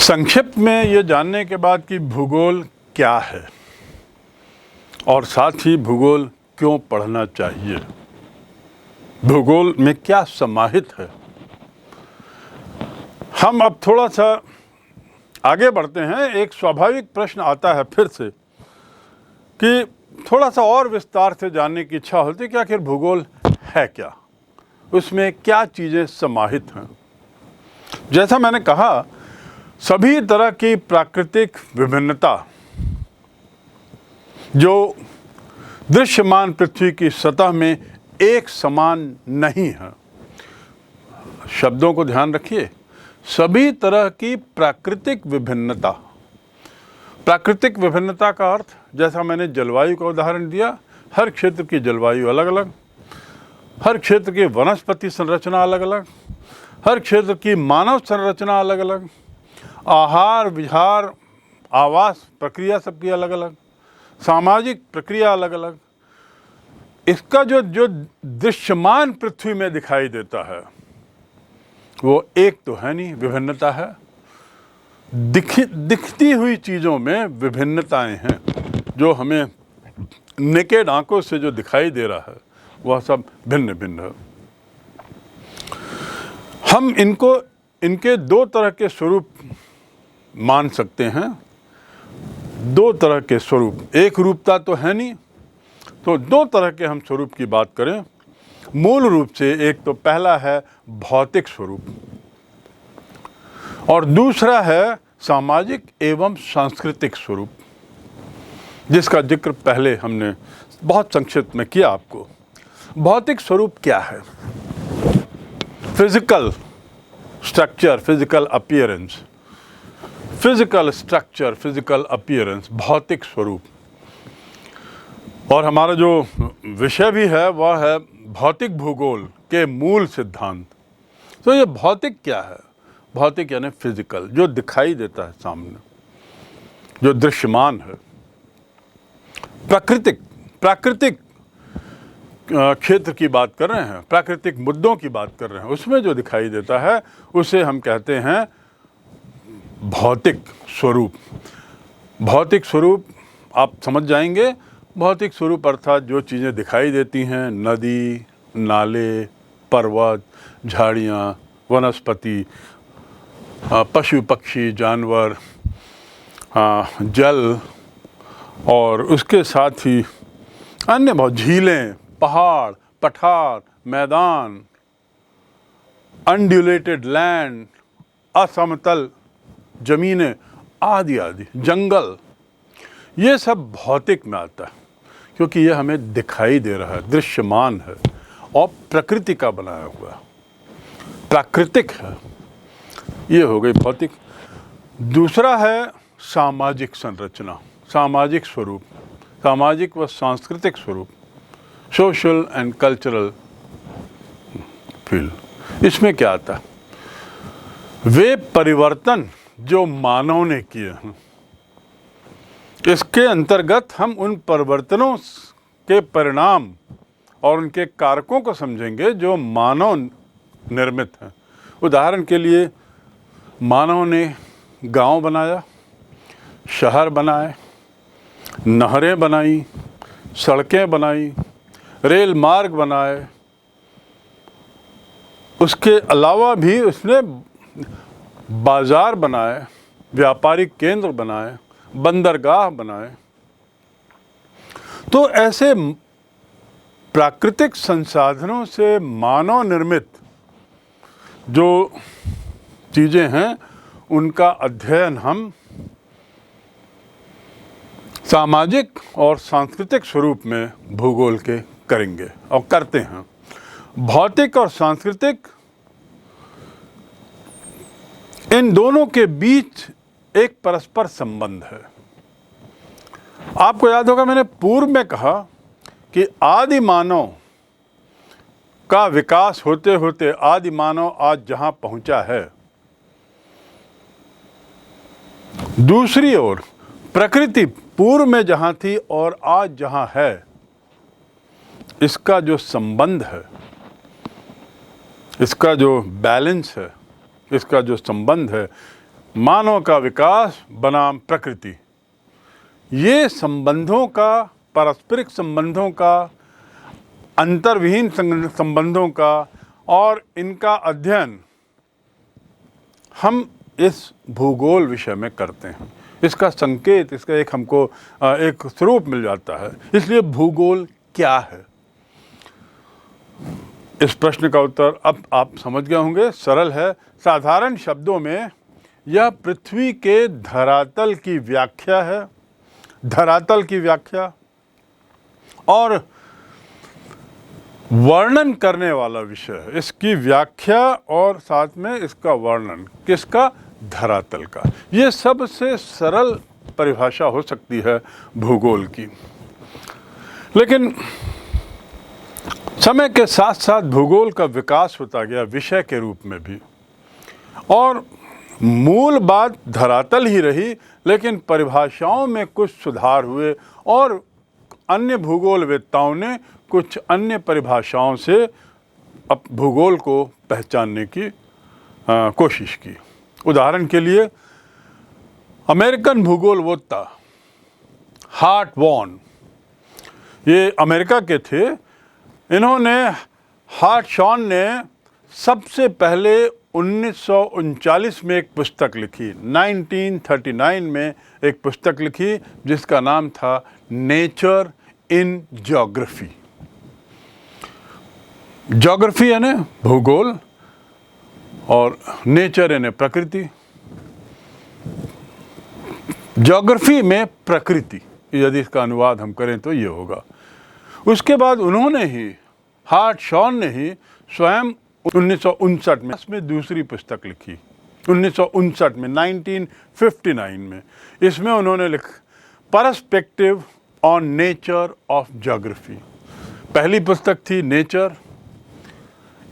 संक्षिप्त में ये जानने के बाद कि भूगोल क्या है और साथ ही भूगोल क्यों पढ़ना चाहिए, भूगोल में क्या समाहित है, हम अब थोड़ा सा आगे बढ़ते हैं। एक स्वाभाविक प्रश्न आता है फिर से कि थोड़ा सा और विस्तार से जानने की इच्छा होती है कि आखिर भूगोल है क्या, उसमें क्या चीज़ें समाहित हैं। जैसा मैंने कहा, सभी तरह की प्राकृतिक विभिन्नता जो दृश्यमान पृथ्वी की सतह में एक समान नहीं है, शब्दों को ध्यान रखिए, सभी तरह की प्राकृतिक विभिन्नता। प्राकृतिक विभिन्नता का अर्थ, जैसा मैंने जलवायु का उदाहरण दिया, हर क्षेत्र की जलवायु अलग अलग, हर क्षेत्र की वनस्पति संरचना अलग अलग, हर क्षेत्र की मानव संरचना अलग अलग, आहार विहार आवास प्रक्रिया सबकी अलग अलग, सामाजिक प्रक्रिया अलग अलग। इसका जो दृश्यमान पृथ्वी में दिखाई देता है वो एक तो है नहीं, विभिन्नता है। दिखती हुई चीज़ों में विभिन्नताएं हैं, जो हमें नेकेड आंखों से जो दिखाई दे रहा है वह सब भिन्न भिन्न है। हम इनके दो तरह के स्वरूप मान सकते हैं, दो तरह के स्वरूप, एक रूपता तो है नहीं, तो दो तरह के हम स्वरूप की बात करें। मूल रूप से एक तो पहला है भौतिक स्वरूप और दूसरा है सामाजिक एवं सांस्कृतिक स्वरूप, जिसका जिक्र पहले हमने बहुत संक्षिप्त में किया आपको। भौतिक स्वरूप क्या है? Physical structure, physical appearance, physical structure, physical appearance, भौतिक स्वरूप। और हमारा जो विषय भी है वह है भौतिक भूगोल के मूल सिद्धांत। तो ये भौतिक क्या है? भौतिक यानी फिजिकल, जो दिखाई देता है सामने, जो दृश्यमान है। प्राकृतिक क्षेत्र की बात कर रहे हैं, प्राकृतिक मुद्दों की बात कर रहे हैं, उसमें जो दिखाई देता है उसे हम कहते हैं भौतिक स्वरूप। भौतिक स्वरूप आप समझ जाएंगे। भौतिक स्वरूप अर्थात जो चीज़ें दिखाई देती हैं, नदी, नाले, पर्वत, झाड़ियाँ, वनस्पति, पशु पक्षी, जानवर, जल, और उसके साथ ही अन्य बहुत, झीलें, पहाड़, पठार, मैदान, अनड्यूलेटेड लैंड, असमतल जमीनें आदि आदि, जंगल, ये सब भौतिक में आता है क्योंकि ये हमें दिखाई दे रहा है, दृश्यमान है और प्रकृति का बनाया हुआ है, प्राकृतिक है। ये हो गई भौतिक। दूसरा है सामाजिक संरचना, सामाजिक स्वरूप, सामाजिक व सांस्कृतिक स्वरूप, सोशल एंड कल्चरल फील्ड। इसमें क्या आता है? वे परिवर्तन जो मानव ने किए हैं, इसके अंतर्गत हम उन परिवर्तनों के परिणाम और उनके कारकों को समझेंगे जो मानव निर्मित हैं। उदाहरण के लिए, मानव ने गांव बनाया, शहर बनाए, नहरें बनाई, सड़कें बनाई, रेल मार्ग बनाए। उसके अलावा भी उसने बाजार बनाए, व्यापारिक केंद्र बनाए, बंदरगाह बनाए। तो ऐसे प्राकृतिक संसाधनों से मानव निर्मित जो चीज़ें हैं उनका अध्ययन हम सामाजिक और सांस्कृतिक स्वरूप में भूगोल के करेंगे और करते हैं। भौतिक और सांस्कृतिक, इन दोनों के बीच एक परस्पर संबंध है। आपको याद होगा, मैंने पूर्व में कहा कि आदि मानव का विकास होते होते आदि मानव आज जहां पहुंचा है, दूसरी ओर प्रकृति पूर्व में जहां थी और आज जहां है, इसका जो संबंध है, इसका जो बैलेंस है, इसका जो संबंध है, मानव का विकास बनाम प्रकृति, ये संबंधों का, पारस्परिक संबंधों का, अंतर्विहीन संबंधों का और इनका अध्ययन हम इस भूगोल विषय में करते हैं। इसका संकेत, इसका एक हमको एक स्वरूप मिल जाता है। इसलिए भूगोल क्या है, इस प्रश्न का उत्तर अब आप समझ गए होंगे। सरल है। साधारण शब्दों में यह पृथ्वी के धरातल की व्याख्या है, धरातल की व्याख्या और वर्णन करने वाला विषय है। इसकी व्याख्या और साथ में इसका वर्णन, किसका? धरातल का। ये सबसे सरल परिभाषा हो सकती है भूगोल की। लेकिन समय के साथ साथ भूगोल का विकास होता गया विषय के रूप में भी, और मूल बात धरातल ही रही, लेकिन परिभाषाओं में कुछ सुधार हुए और अन्य भूगोलवेत्ताओं ने कुछ अन्य परिभाषाओं से अब भूगोल को पहचानने की कोशिश की। उदाहरण के लिए अमेरिकन भूगोलवेत्ता हार्ट वॉन, ये अमेरिका के थे। इन्होंने, हार्टशॉन ने सबसे पहले 1939 में एक पुस्तक लिखी, 1939 में एक पुस्तक लिखी जिसका नाम था नेचर इन ज्योग्राफी। ज्योग्राफी यानी भूगोल और नेचर यानी प्रकृति। ज्योग्राफी में प्रकृति, यदि इसका अनुवाद हम करें तो ये होगा। उसके बाद उन्होंने ही, हार्टशॉन ने ही स्वयं 1959 में दूसरी पुस्तक लिखी, 1959 में, 1959 में। इसमें उन्होंने लिखा perspective on nature of geography. पहली पुस्तक थी नेचर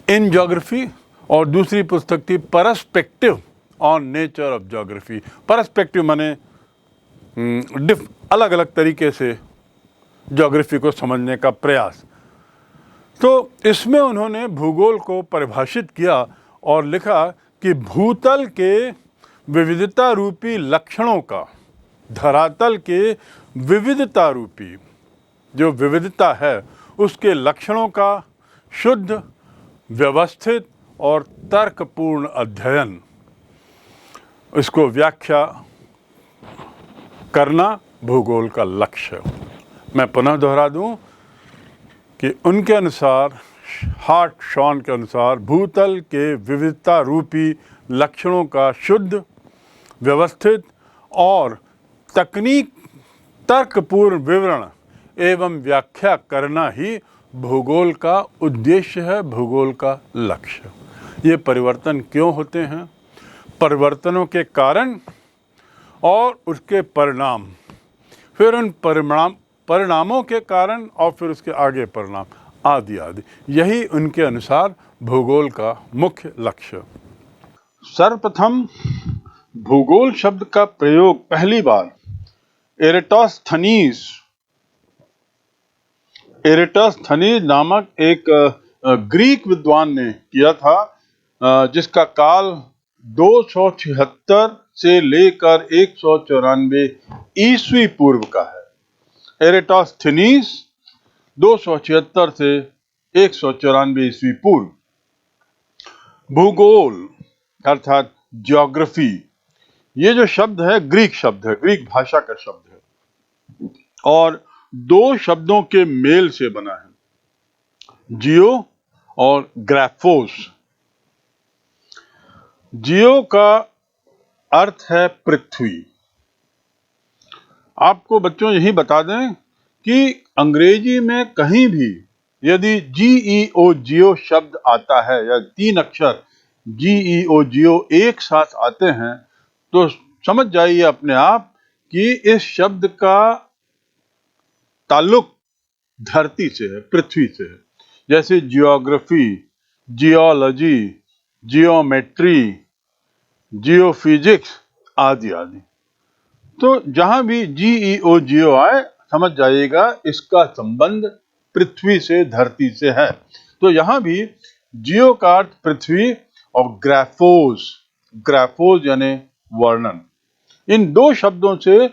इन ज्योग्राफी और दूसरी पुस्तक थी perspective on nature of geography. Perspective माने अलग अलग तरीके से ज्योग्राफी को समझने का प्रयास। तो इसमें उन्होंने भूगोल को परिभाषित किया और लिखा कि भूतल के विविधता रूपी लक्षणों का, धरातल के विविधता रूपी जो विविधता है उसके लक्षणों का शुद्ध, व्यवस्थित और तर्कपूर्ण अध्ययन, इसको व्याख्या करना भूगोल का लक्ष्य। मैं पुनः दोहरा दूं कि उनके अनुसार, हार्टशॉन के अनुसार, भूतल के विविधता रूपी लक्षणों का शुद्ध, व्यवस्थित और तर्कपूर्ण विवरण एवं व्याख्या करना ही भूगोल का उद्देश्य है, भूगोल का लक्ष्य। ये परिवर्तन क्यों होते हैं, परिवर्तनों के कारण और उसके परिणाम, फिर उन परिणामों के कारण और फिर उसके आगे परिणाम, आदि आदि, यही उनके अनुसार भूगोल का मुख्य लक्ष्य। सर्वप्रथम भूगोल शब्द का प्रयोग पहली बार एरेटोस्थनीज नामक एक ग्रीक विद्वान ने किया था, जिसका काल 276 से लेकर 194 ईस्वी पूर्व का है। एरेटोस्थनीज 276 से 194 ईस्वी पूर्व। भूगोल अर्थात ज्योग्राफी, ये जो शब्द है ग्रीक शब्द है, ग्रीक भाषा का शब्द है और दो शब्दों के मेल से बना है, जियो और ग्राफोस। जियो का अर्थ है पृथ्वी। आपको बच्चों यही बता दें कि अंग्रेजी में कहीं भी यदि GEO जियो शब्द आता है या तीन अक्षर GEO जियो एक साथ आते हैं तो समझ जाइए अपने आप कि इस शब्द का ताल्लुक धरती से है, पृथ्वी से है। जैसे जियोग्राफी, जियोलॉजी, जियोमेट्री, जियोफिजिक्स आदि आदि। तो जहां भी GEO जियो आए समझ जाइएगा इसका संबंध पृथ्वी से, धरती से है। तो यहां भी जियो का अर्थ पृथ्वी और ग्राफोस यानी वर्णन। इन दो शब्दों से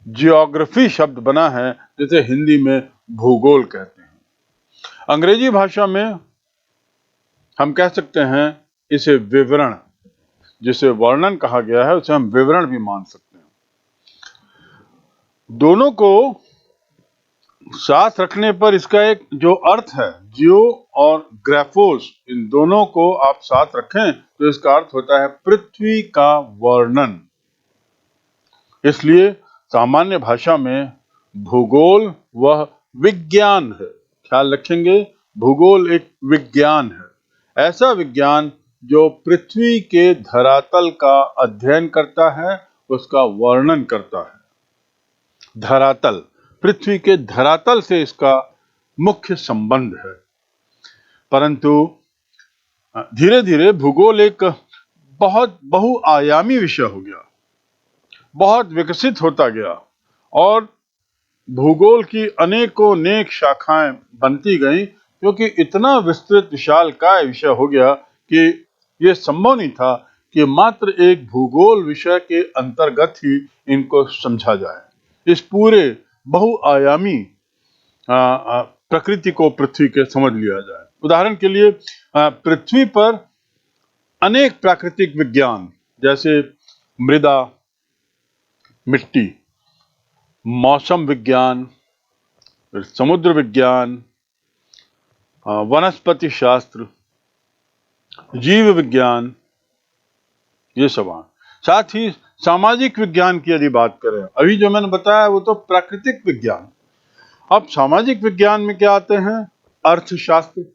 जियोग्राफी शब्द बना है, जिसे हिंदी में भूगोल कहते हैं। अंग्रेजी भाषा में हम कह सकते हैं इसे विवरण, जिसे वर्णन कहा गया है उसे हम विवरण भी मान सकते हैं। दोनों को साथ रखने पर इसका एक जो अर्थ है, जियो और ग्राफोस, इन दोनों को आप साथ रखें तो इसका अर्थ होता है पृथ्वी का वर्णन। इसलिए सामान्य भाषा में भूगोल वह विज्ञान है। ख्याल रखेंगे, भूगोल एक विज्ञान है, ऐसा विज्ञान जो पृथ्वी के धरातल का अध्ययन करता है, उसका वर्णन करता है। धरातल, पृथ्वी के धरातल से इसका मुख्य संबंध है। परंतु धीरे धीरे भूगोल एक बहुत बहुआयामी विषय हो गया, बहुत विकसित होता गया और भूगोल की अनेकों नेक शाखाएं बनती गईं, क्योंकि इतना विस्तृत विशालकाय विषय हो गया कि यह संभव नहीं था कि मात्र एक भूगोल विषय के अंतर्गत ही इनको समझा जाए। इस पूरे बहुआयामी प्रकृति को पृथ्वी के समझ लिया जाए। उदाहरण के लिए पृथ्वी पर अनेक प्राकृतिक विज्ञान, जैसे मृदा, मिट्टी, मौसम विज्ञान, समुद्र विज्ञान, वनस्पति शास्त्र, जीव विज्ञान, ये सब हैं। साथ ही सामाजिक विज्ञान की यदि बात करें, अभी जो मैंने बताया वो तो प्राकृतिक विज्ञान। अब सामाजिक विज्ञान में क्या आते हैं? अर्थशास्त्र,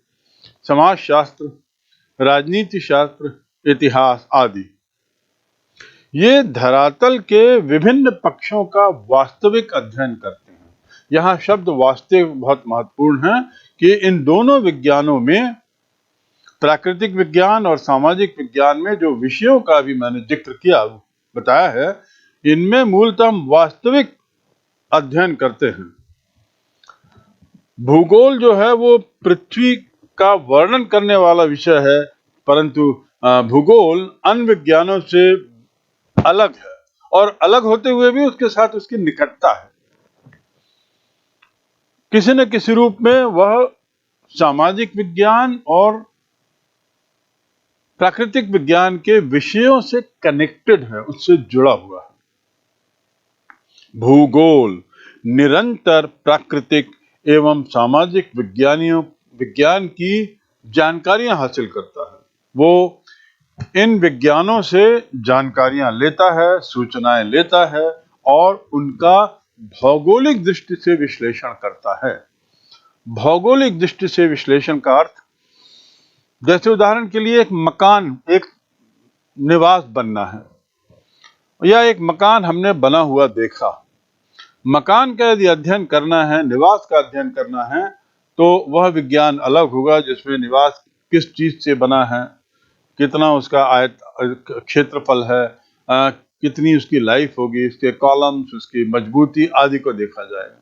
समाजशास्त्र, राजनीति शास्त्र, इतिहास आदि। ये धरातल के विभिन्न पक्षों का वास्तविक अध्ययन करते हैं। यहाँ शब्द वास्तविक बहुत महत्वपूर्ण है कि इन दोनों विज्ञानों में, प्राकृतिक विज्ञान और सामाजिक विज्ञान में, जो विषयों का भी मैंने जिक्र किया, बताया है, इनमें मूलतः वास्तविक अध्ययन करते हैं। भूगोल जो है वो पृथ्वी का वर्णन करने वाला विषय है, परंतु भूगोल अन्य विज्ञानों से अलग है और अलग होते हुए भी उसके साथ उसकी निकटता है। किसी न किसी रूप में वह सामाजिक विज्ञान और प्राकृतिक विज्ञान के विषयों से कनेक्टेड है, उससे जुड़ा हुआ है। भूगोल निरंतर प्राकृतिक एवं सामाजिक विज्ञान की जानकारियां हासिल करता है। वो इन विज्ञानों से जानकारियां लेता है, सूचनाएं लेता है और उनका भौगोलिक दृष्टि से विश्लेषण करता है। भौगोलिक दृष्टि से विश्लेषण का अर्थ, जैसे उदाहरण के लिए एक मकान, एक निवास बनना है, या एक मकान हमने बना हुआ देखा। मकान का यदि अध्ययन करना है, निवास का अध्ययन करना है, तो वह विज्ञान अलग होगा जिसमें निवास किस चीज से बना है, कितना उसका आयत क्षेत्रफल है, कितनी उसकी लाइफ होगी, उसके कॉलम्स, उसकी मजबूती आदि को देखा जाएगा।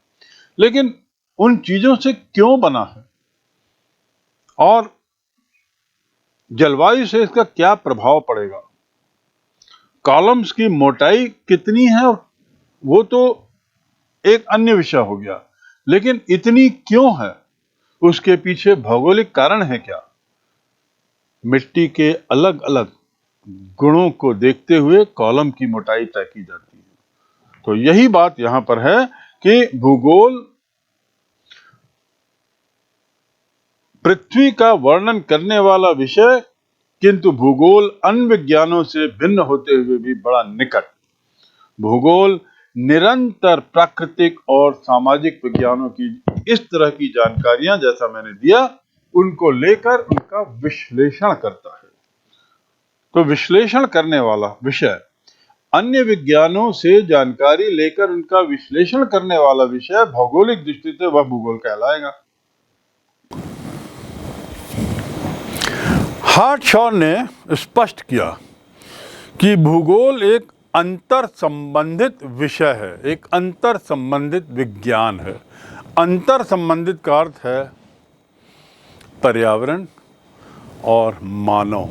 लेकिन उन चीजों से क्यों बना है और जलवायु से इसका क्या प्रभाव पड़ेगा, कॉलम्स की मोटाई कितनी है, वो तो एक अन्य विषय हो गया, लेकिन इतनी क्यों है, उसके पीछे भौगोलिक कारण है क्या? मिट्टी के अलग अलग गुणों को देखते हुए कॉलम की मोटाई तय की जाती है। तो यही बात यहां पर है कि भूगोल पृथ्वी का वर्णन करने वाला विषय, किंतु भूगोल अन्य विज्ञानों से भिन्न होते हुए भी बड़ा निकट। भूगोल निरंतर प्राकृतिक और सामाजिक विज्ञानों की इस तरह की जानकारियां, जैसा मैंने दिया, उनको लेकर उनका विश्लेषण करता है। तो विश्लेषण करने वाला विषय, अन्य विज्ञानों से जानकारी लेकर उनका विश्लेषण करने वाला विषय भौगोलिक दृष्टि से वह भूगोल कहलाएगा। हार्टशॉ ने स्पष्ट किया कि भूगोल एक अंतर संबंधित विषय है, एक अंतर संबंधित विज्ञान है। अंतर संबंधित का अर्थ है पर्यावरण और मानव।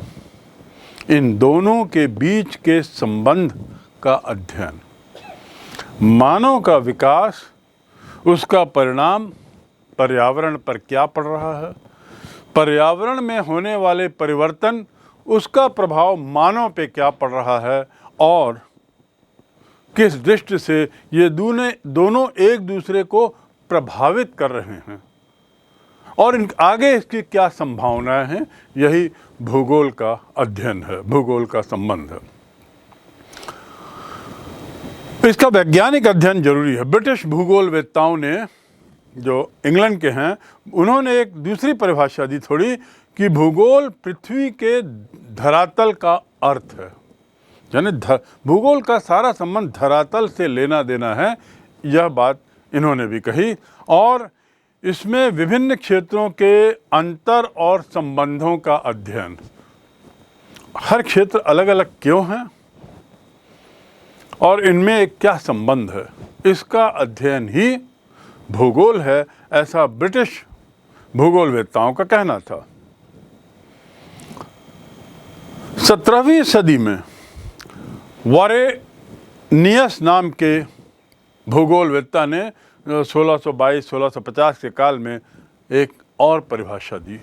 इन दोनों के बीच के संबंध का अध्ययन। मानव का विकास, उसका परिणाम पर्यावरण पर क्या पड़ रहा है, पर्यावरण में होने वाले परिवर्तन, उसका प्रभाव मानव पे क्या पड़ रहा है और किस दृष्टि से ये दोनों एक दूसरे को प्रभावित कर रहे हैं और आगे इसकी क्या संभावनाएं हैं, यही भूगोल का अध्ययन है, भूगोल का संबंध है। इसका वैज्ञानिक अध्ययन जरूरी है। ब्रिटिश भूगोलवेत्ताओं ने, जो इंग्लैंड के हैं, उन्होंने एक दूसरी परिभाषा दी थोड़ी कि भूगोल पृथ्वी के धरातल का अर्थ है, यानी भूगोल का सारा संबंध धरातल से लेना देना है। यह बात इन्होंने भी कही और इसमें विभिन्न क्षेत्रों के अंतर और संबंधों का अध्ययन, हर क्षेत्र अलग अलग क्यों हैं और इनमें एक क्या संबंध है, इसका अध्ययन ही भूगोल है, ऐसा ब्रिटिश भूगोलवेत्ताओं का कहना था। 17वीं सदी में वॉरेनियस नाम के भूगोलवेत्ता ने 1622-1650 के काल में एक और परिभाषा दी।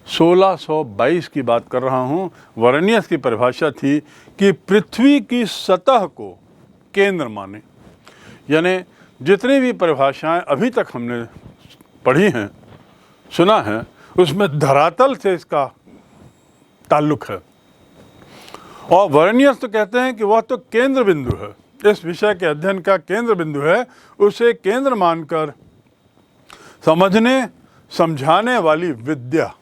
1622 की बात कर रहा हूँ। वॉरेनियस की परिभाषा थी कि पृथ्वी की सतह को केंद्र माने, यानी जितनी भी परिभाषाएं अभी तक हमने पढ़ी हैं, सुना है, उसमें धरातल से इसका ताल्लुक है और वॉरेनियस तो कहते हैं कि वह तो केंद्र बिंदु है, इस विषय के अध्ययन का केंद्र बिंदु है, उसे केंद्र मानकर समझने समझाने वाली विद्या,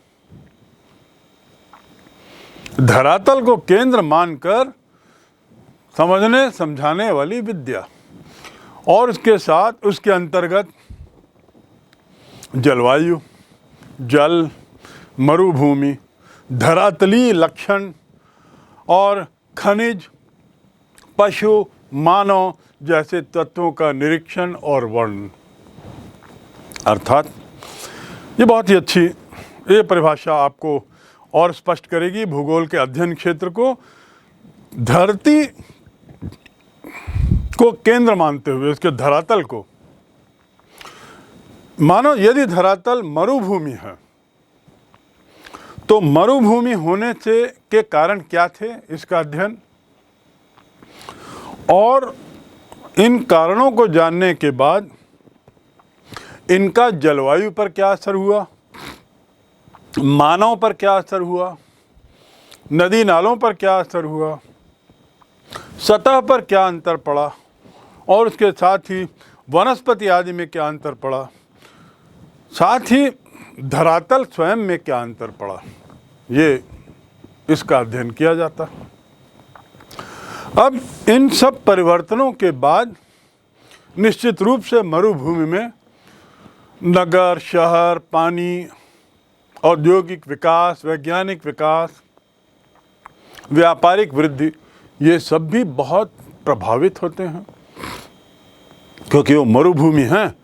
धरातल को केंद्र मानकर समझने समझाने वाली विद्या और उसके साथ उसके अंतर्गत जलवायु, जल, मरुभूमि, धरातलीय लक्षण और खनिज, पशु, मानव जैसे तत्वों का निरीक्षण और वर्णन। अर्थात ये बहुत ही अच्छी ये परिभाषा आपको और स्पष्ट करेगी भूगोल के अध्ययन क्षेत्र को, धरती को केंद्र मानते हुए उसके धरातल को। मानो यदि धरातल मरुभूमि है तो मरुभूमि होने से के कारण क्या थे, इसका अध्ययन, और इन कारणों को जानने के बाद इनका जलवायु पर क्या असर हुआ, मानव पर क्या असर हुआ, नदी नालों पर क्या असर हुआ, सतह पर क्या अंतर पड़ा और उसके साथ ही वनस्पति आदि में क्या अंतर पड़ा, साथ ही धरातल स्वयं में क्या अंतर पड़ा, ये इसका अध्ययन किया जाता। अब इन सब परिवर्तनों के बाद निश्चित रूप से मरुभूमि में नगर, शहर, पानी, औद्योगिक विकास, वैज्ञानिक विकास, व्यापारिक वृद्धि, ये सब भी बहुत प्रभावित होते हैं, क्योंकि वो मरुभूमि हैं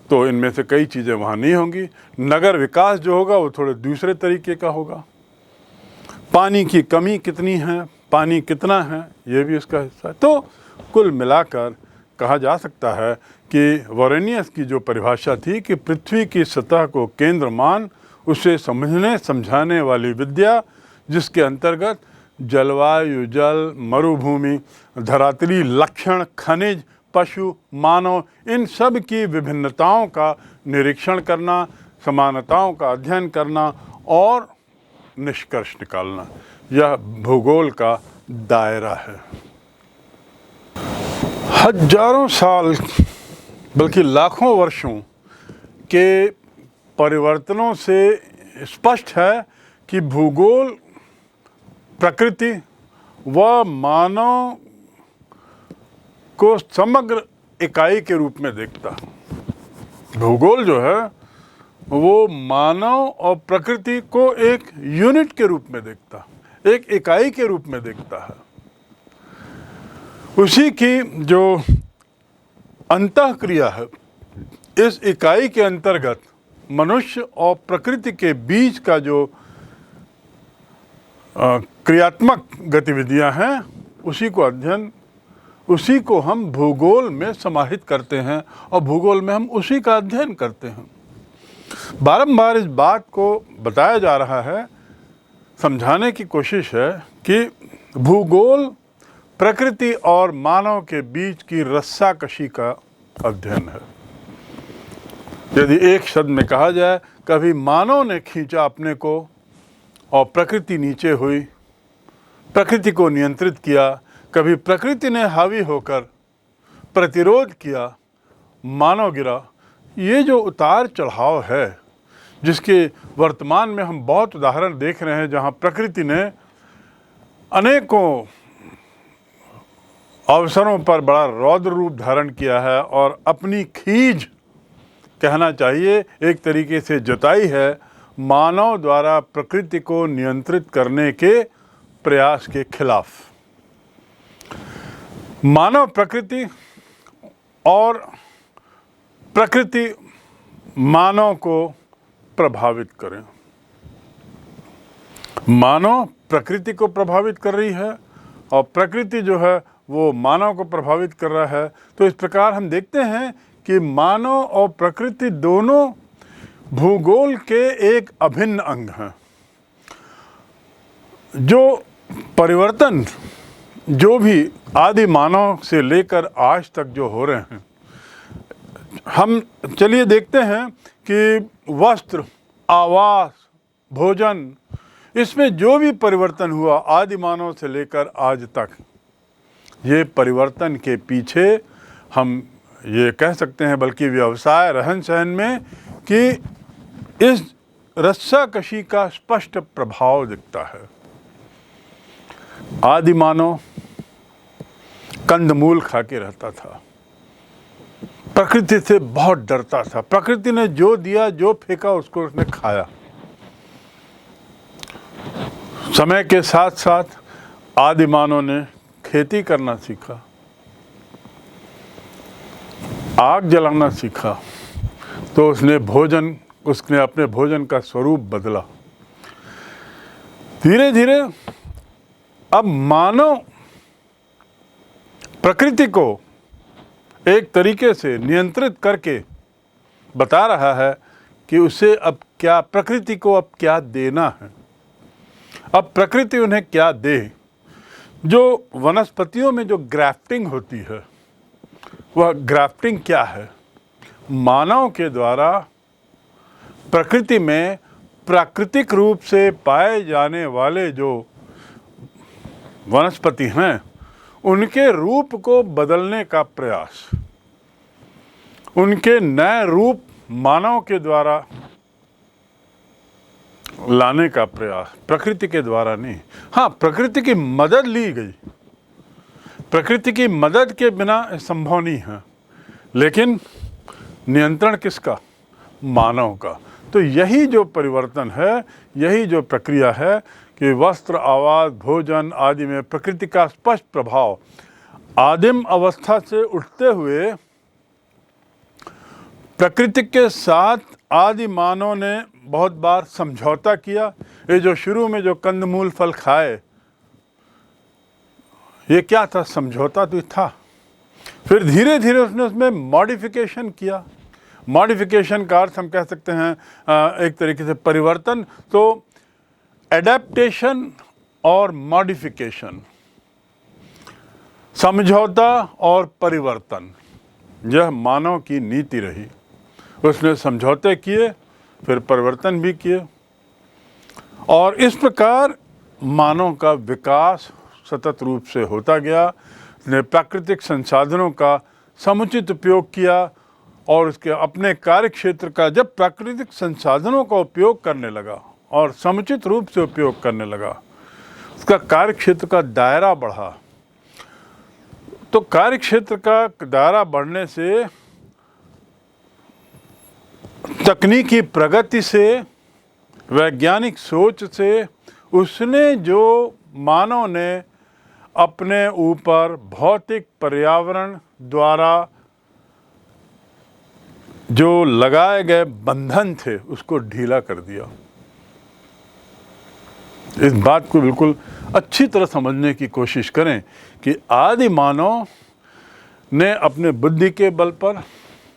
तो इनमें से कई चीज़ें वहाँ नहीं होंगी। नगर विकास जो होगा वो थोड़े दूसरे तरीके का होगा। पानी की कमी कितनी है, पानी कितना है, ये भी उसका हिस्सा है। तो कुल मिलाकर कहा जा सकता है कि वॉरेनियस की जो परिभाषा थी कि पृथ्वी की सतह को केंद्र मान, उसे समझने समझाने वाली विद्या, जिसके अंतर्गत जलवायु, जल, मरुभूमि, धरातली लक्षण, खनिज, पशु, मानव, इन सब की विभिन्नताओं का निरीक्षण करना, समानताओं का अध्ययन करना और निष्कर्ष निकालना, यह भूगोल का दायरा है। हजारों साल बल्कि लाखों वर्षों के परिवर्तनों से स्पष्ट है कि भूगोल प्रकृति व मानव को समग्र इकाई के रूप में देखता। भूगोल जो है वो मानव और प्रकृति को एक यूनिट के रूप में देखता, एक इकाई के रूप में देखता है। उसी की जो अंतःक्रिया है, इस इकाई के अंतर्गत मनुष्य और प्रकृति के बीच का जो क्रियात्मक गतिविधियां हैं, उसी को हम भूगोल में समाहित करते हैं और भूगोल में हम उसी का अध्ययन करते हैं। बारंबार इस बात को बताया जा रहा है, समझाने की कोशिश है कि भूगोल प्रकृति और मानव के बीच की रस्साकशी का अध्ययन है। यदि एक शब्द में कहा जाए, कभी मानव ने खींचा अपने को और प्रकृति नीचे हुई, प्रकृति को नियंत्रित किया, कभी प्रकृति ने हावी होकर प्रतिरोध किया, मानव गिरा। ये जो उतार चढ़ाव है, जिसके वर्तमान में हम बहुत उदाहरण देख रहे हैं, जहाँ प्रकृति ने अनेकों अवसरों पर बड़ा रौद्र रूप धारण किया है और अपनी खीज, कहना चाहिए, एक तरीके से जताई है मानव द्वारा प्रकृति को नियंत्रित करने के प्रयास के खिलाफ। मानव प्रकृति और प्रकृति मानव को प्रभावित करें। मानव प्रकृति को प्रभावित कर रही है और प्रकृति जो है वो मानव को प्रभावित कर रहा है। तो इस प्रकार हम देखते हैं कि मानव और प्रकृति दोनों भूगोल के एक अभिन्न अंग हैं। जो परिवर्तन जो भी आदि मानव से लेकर आज तक जो हो रहे हैं, हम चलिए देखते हैं कि वस्त्र, आवास, भोजन, इसमें जो भी परिवर्तन हुआ आदि मानव से लेकर आज तक, ये परिवर्तन के पीछे हम ये कह सकते हैं, बल्कि व्यवसाय, रहन सहन में, कि इस रस्साकशी का स्पष्ट प्रभाव दिखता है। आदि मानव कंदमूल खा के रहता था, प्रकृति से बहुत डरता था, प्रकृति ने जो दिया, जो फेंका, उसको उसने खाया। समय के साथ साथ आदि मानव ने खेती करना सीखा, आग जलाना सीखा, तो उसने अपने भोजन का स्वरूप बदला। धीरे धीरे अब मानव प्रकृति को एक तरीके से नियंत्रित करके बता रहा है कि उसे अब क्या, प्रकृति को अब क्या देना है, अब प्रकृति उन्हें क्या दे। जो वनस्पतियों में जो ग्राफ्टिंग होती है, वह ग्राफ्टिंग क्या है? मानव के द्वारा प्रकृति में प्राकृतिक रूप से पाए जाने वाले जो वनस्पति हैं, उनके रूप को बदलने का प्रयास, उनके नए रूप मानव के द्वारा लाने का प्रयास, प्रकृति के द्वारा नहीं। हाँ, प्रकृति की मदद ली गई, प्रकृति की मदद के बिना संभव नहीं है, लेकिन नियंत्रण किसका? मानव का। तो यही जो परिवर्तन है, यही जो प्रक्रिया है कि वस्त्र, आवास, भोजन आदि में प्रकृति का स्पष्ट प्रभाव, आदिम अवस्था से उठते हुए प्रकृति के साथ आदि मानव ने बहुत बार समझौता किया। ये जो शुरू में जो कंदमूल फल खाए, ये क्या था? समझौता तो था। फिर धीरे धीरे उसने उसमें मॉडिफिकेशन किया। मॉडिफिकेशन का अर्थ हम कह सकते हैं एक तरीके से परिवर्तन। तो एडेप्टेशन और मॉडिफिकेशन, समझौता और परिवर्तन, यह मानव की नीति रही। उसने समझौते किए, फिर परिवर्तन भी किए, और इस प्रकार मानव का विकास सतत रूप से होता गया। उसने प्राकृतिक संसाधनों का समुचित उपयोग किया और उसके अपने कार्य क्षेत्र का, जब प्राकृतिक संसाधनों का उपयोग करने लगा और समुचित रूप से उपयोग करने लगा, उसका कार्य क्षेत्र का दायरा बढ़ा। तो कार्य क्षेत्र का दायरा बढ़ने से, तकनीकी प्रगति से, वैज्ञानिक सोच से, उसने जो मानव ने अपने ऊपर भौतिक पर्यावरण द्वारा जो लगाए गए बंधन थे, उसको ढीला कर दिया। इस बात को बिल्कुल अच्छी तरह समझने की कोशिश करें कि आदि मानव ने अपने बुद्धि के बल पर,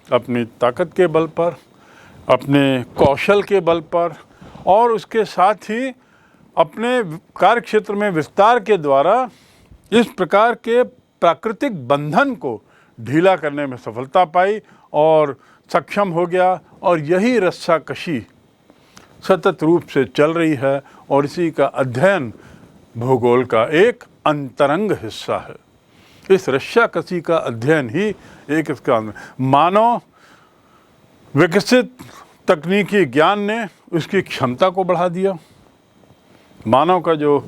अपनी ताकत के बल पर, अपने कौशल के बल पर और उसके साथ ही अपने कार्य क्षेत्र में विस्तार के द्वारा इस प्रकार के प्राकृतिक बंधन को ढीला करने में सफलता पाई और सक्षम हो गया। और यही रस्साकशी सतत रूप से चल रही है और इसी का अध्ययन भूगोल का एक अंतरंग हिस्सा है। इस रस्साकशी का अध्ययन ही एक इसका मानव विकसित तकनीकी ज्ञान ने उसकी क्षमता को बढ़ा दिया। मानव का जो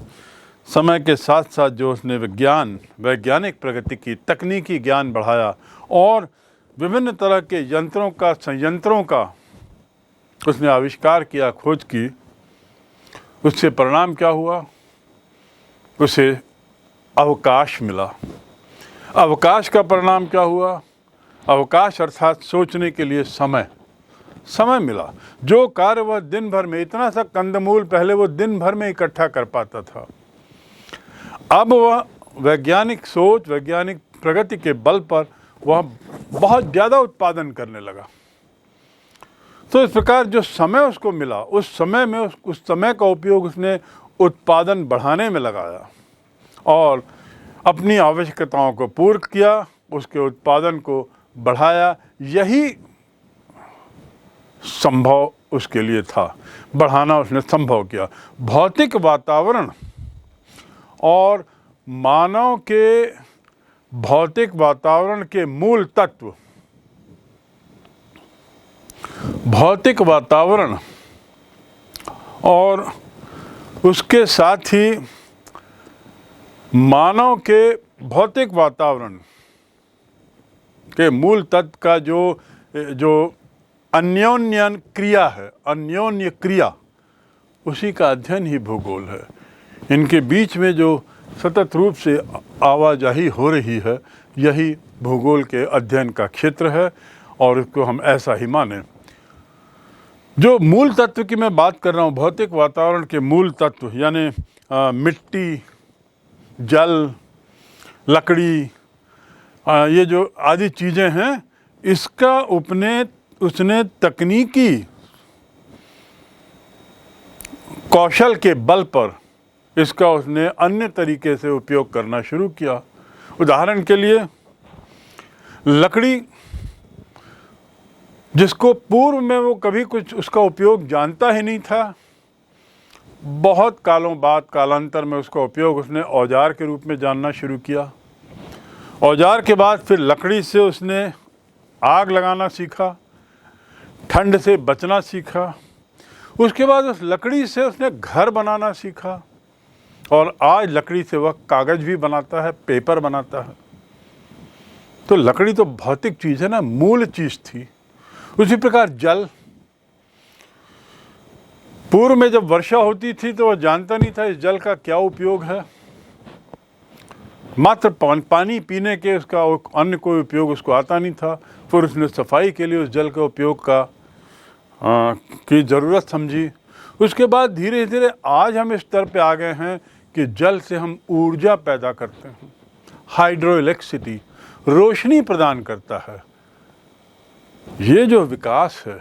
समय के साथ साथ जो उसने वैज्ञानिक प्रगति की, तकनीकी ज्ञान बढ़ाया और विभिन्न तरह के यंत्रों का, संयंत्रों का उसने आविष्कार किया, खोज की, उससे परिणाम क्या हुआ? उसे अवकाश मिला। अवकाश का परिणाम क्या हुआ? अवकाश अर्थात सोचने के लिए समय मिला। जो कार्य वह दिन भर में, इतना सा कंदमूल पहले वो दिन भर में इकट्ठा कर पाता था, अब वह वैज्ञानिक सोच, वैज्ञानिक प्रगति के बल पर वह बहुत ज़्यादा उत्पादन करने लगा। तो इस प्रकार जो समय उसको मिला, उस समय में उस समय का उपयोग उसने उत्पादन बढ़ाने में लगाया और अपनी आवश्यकताओं को पूर्ण किया, उसके उत्पादन को बढ़ाया। यही संभव उसके लिए था, बढ़ाना उसने संभव किया। भौतिक वातावरण और मानव के भौतिक वातावरण के मूल तत्व, भौतिक वातावरण और उसके साथ ही मानव के भौतिक वातावरण के मूल तत्व का जो अन्योन्य क्रिया है, अन्योन्य क्रिया, उसी का अध्ययन ही भूगोल है। इनके बीच में जो सतत रूप से आवाजाही हो रही है, यही भूगोल के अध्ययन का क्षेत्र है और इसको हम ऐसा ही माने। जो मूल तत्व की मैं बात कर रहा हूँ, भौतिक वातावरण के मूल तत्व यानी मिट्टी, जल, लकड़ी, ये जो आदि चीज़ें हैं, इसका उसने तकनीकी कौशल के बल पर इसका उसने अन्य तरीके से उपयोग करना शुरू किया। उदाहरण के लिए लकड़ी, जिसको पूर्व में वो कभी कुछ उसका उपयोग जानता ही नहीं था, बहुत कालों बाद, कालांतर में उसका उपयोग उसने औजार के रूप में जानना शुरू किया। औजार के बाद फिर लकड़ी से उसने आग लगाना सीखा, ठंड से बचना सीखा। उसके बाद उस लकड़ी से उसने घर बनाना सीखा और आज लकड़ी से वह कागज़ भी बनाता है, पेपर बनाता है। तो लकड़ी तो भौतिक चीज़ है ना, मूल चीज़ थी। उसी प्रकार जल, पूर्व में जब वर्षा होती थी तो वह जानता नहीं था इस जल का क्या उपयोग है, मात्र पानी पीने के, उसका अन्य कोई उपयोग उसको आता नहीं था। फिर उसने सफाई के लिए उस जल के उपयोग की ज़रूरत समझी। उसके बाद धीरे धीरे आज हम इस स्तर पे आ गए हैं कि जल से हम ऊर्जा पैदा करते हैं, हाइड्रो इलेक्ट्रिसिटी, रोशनी प्रदान करता है। ये जो विकास है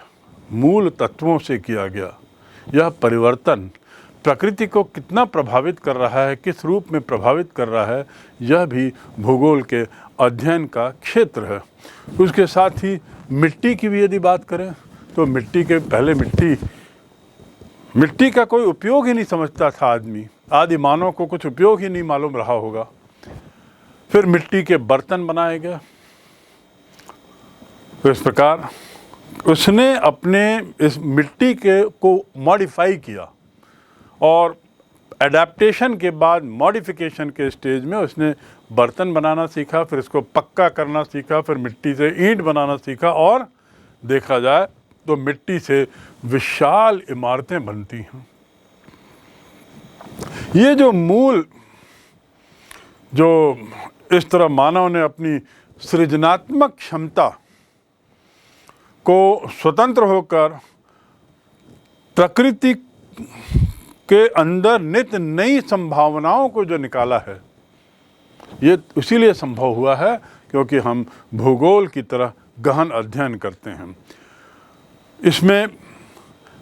मूल तत्वों से किया गया, यह परिवर्तन प्रकृति को कितना प्रभावित कर रहा है, किस रूप में प्रभावित कर रहा है, यह भी भूगोल के अध्ययन का क्षेत्र है। उसके साथ ही मिट्टी की भी यदि बात करें तो मिट्टी के पहले मिट्टी का कोई उपयोग ही नहीं समझता था आदमी, आदि मानव को कुछ उपयोग ही नहीं मालूम रहा होगा। फिर मिट्टी के बर्तन बनाए गए। तो इस प्रकार उसने अपने इस मिट्टी को मॉडिफाई किया और एडाप्टेशन के बाद मॉडिफिकेशन के स्टेज में उसने बर्तन बनाना सीखा, फिर इसको पक्का करना सीखा, फिर मिट्टी से ईंट बनाना सीखा और देखा जाए तो मिट्टी से विशाल इमारतें बनती हैं। ये जो मूल, जो इस तरह मानव ने अपनी सृजनात्मक क्षमता को स्वतंत्र होकर प्रकृति के अंदर नित नई संभावनाओं को जो निकाला है, ये इसीलिए संभव हुआ है क्योंकि हम भूगोल की तरह गहन अध्ययन करते हैं। इसमें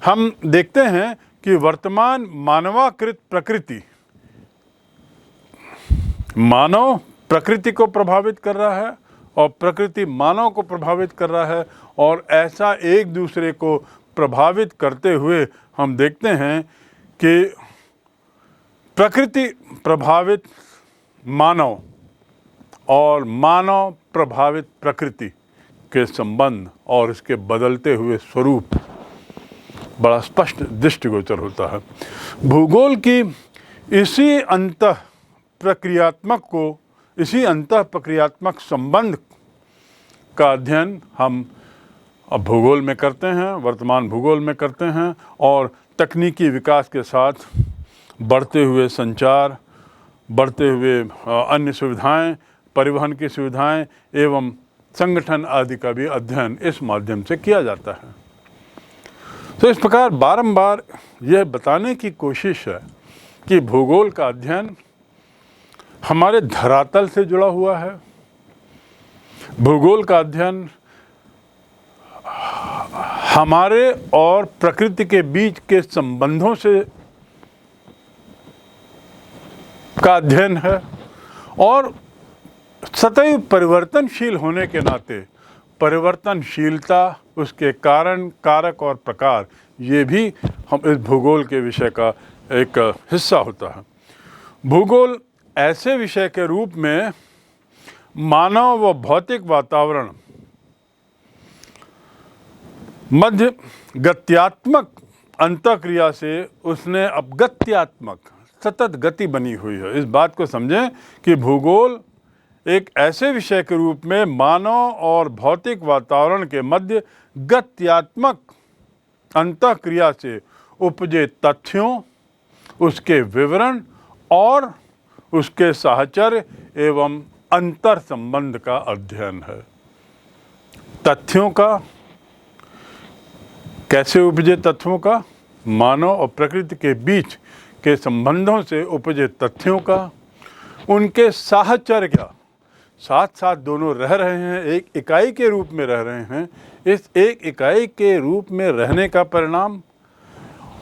हम देखते हैं कि वर्तमान मानवाकृत प्रकृति मानव प्रकृति को प्रभावित कर रहा है और प्रकृति मानव को प्रभावित कर रहा है, और ऐसा एक दूसरे को प्रभावित करते हुए हम देखते हैं कि प्रकृति प्रभावित मानव और मानव प्रभावित प्रकृति के संबंध और इसके बदलते हुए स्वरूप बड़ा स्पष्ट दृष्टिगोचर होता है। भूगोल की इसी अंतः प्रक्रियात्मक संबंध का अध्ययन हम अब भूगोल में करते हैं, वर्तमान भूगोल में करते हैं, और तकनीकी विकास के साथ बढ़ते हुए संचार, बढ़ते हुए अन्य सुविधाएं, परिवहन की सुविधाएं एवं संगठन आदि का भी अध्ययन इस माध्यम से किया जाता है। तो इस प्रकार बारंबार यह बताने की कोशिश है कि भूगोल का अध्ययन हमारे धरातल से जुड़ा हुआ है। भूगोल का अध्ययन हमारे और प्रकृति के बीच के संबंधों से का अध्ययन है, और सदैव परिवर्तनशील होने के नाते परिवर्तनशीलता, उसके कारण, कारक और प्रकार, ये भी हम इस भूगोल के विषय का एक हिस्सा होता है। भूगोल ऐसे विषय के रूप में मानव व भौतिक वातावरण मध्य गत्यात्मक अंतःक्रिया से उसने अब गत्यात्मक सतत गति बनी हुई है। इस बात को समझें कि भूगोल एक ऐसे विषय के रूप में मानव और भौतिक वातावरण के मध्य गत्यात्मक अंतःक्रिया से उपजे तथ्यों, उसके विवरण और उसके साहचर्य एवं अंतर संबंध का अध्ययन है। तथ्यों का, कैसे उपजे तथ्यों का, मानव और प्रकृति के बीच के संबंधों से उपजे तथ्यों का, उनके साहचर्य का, साथ साथ दोनों रह रहे हैं, एक इकाई के रूप में रह रहे हैं, इस एक इकाई के रूप में रहने का परिणाम,